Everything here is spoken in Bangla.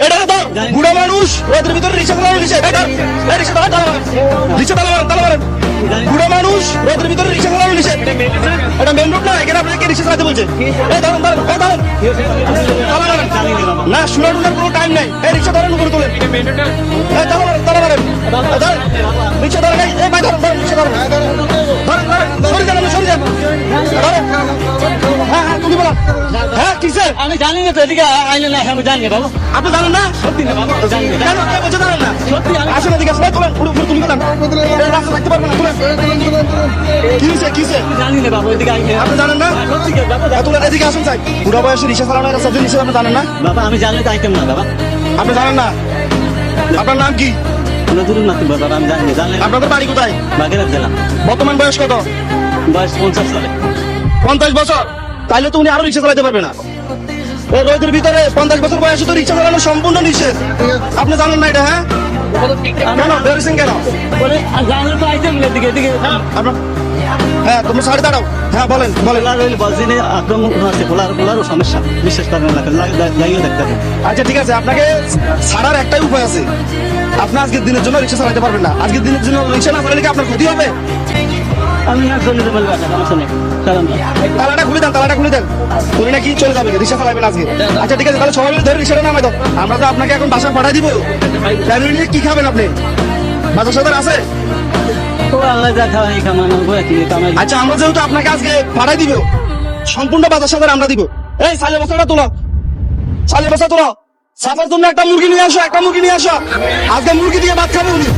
এটা ধর বুড়া মানুষ রোদের ভিতরে রিক্সা চালানো নিষেধ রিক্সা তালা মারেন বুড়া মানুষ রোদের ভিতরে রিক্সা চালানো নিষেধ এটা মেন রোড না এখানে আপনাকে রিক্সা চালাতে বলছে ধরেন না শোনার কোনো টাইম নাই এই রিক্সা ধরেন উপরে তোলেন তালা মারেন রিক্সা ধরেন এই ভাই ধরেন রিক্সা ধরেন সরে যান সরে যান হ্যাঁ তুমি বলো হ্যাঁ কি স্যার আমি জানি না তো এদিকে আইলে না আমি জানি না বাবু আপনি জানেন না সত্যি না বাবু জানি না কেন কে বলছে জানেন না সত্যি আমি আসলে এদিকে আসলে তোলেন উপরে তুলে গেলাম রাস্তা থাকতে পারবেন না তুলেন কিসে জানি না বাবু এদিকে আইলে আপনি জানেন না সত্যি কি বাবু তুলেন এদিকে আসুন চাই বুড়া বয়সে রিক্সা চালানোর একটা সাবজেক্ট নিষেধ আপনি জানেন না বাবা আমি জানি তো আইটেম না বাবা আপনি জানেন না আপনার নাম কি কোনো দূর না তো বাবা আমি জানি না জানি আপনাদের বাড়ি কোথায় বাগেরহাট জেলা বর্তমান বয়স কত বয়স 50 সালে 50 বছর তাইলে তো উনি আরো রিক্সা চালাতে পারবে না এই রোদের ভিতরে 50 বছর বয়সে তো রিক্সা চালানো সম্পূর্ণ নিষেধ আপনি জানেন না এটা হ্যাঁ কেন বেরোছেন কেন বলে জানি তো আইটেম না এদিকে এদিকে আপনার হ্যাঁ তুমি সাড়ে দাঁড়াও হ্যাঁ বলেন বলেন বলছি না আক্রমণ আছে পোলারও সমস্যা বিশেষ করে লাগিয়ে দেখতে হবে আচ্ছা ঠিক আছে আপনাকে ছাড়ার একটাই উপায় আছে আপনি আজকের দিনের জন্য রিক্সা চালাতে পারবেন না আজকের দিনের জন্য রিক্সা না চালালে কি আপনার ক্ষতি হবে আমি না চলে যাবো সমস্যা নেই সালাম তালাটা খুলে দেন উনি নাকি চলে যাবে রিক্সা চালাবেন আজকে আচ্ছা ঠিক আছে তাহলে সবাই মিলে ধরে রিক্সাটা নামাই দাও আমরা তো আপনাকে এখন বাসা পাঠাই দিব ফ্যামিলি নিয়ে কি খাবেন আপনি বাজার সাদার আছে তো আল্লাহ যা খাওয়াই কামানো কি কামাই আচ্ছা আমরা যেহেতু আপনাকে আজকে পাঠাই দিব সম্পূর্ণ বাজার সাদার আমরা দিব এই সালে বস্তাটা তোলো সালে বস্তা তোলো সাফার জন্য একটা মুরগি নিয়ে আসো আজকে মুরগি দিয়ে ভাত খাবে উনি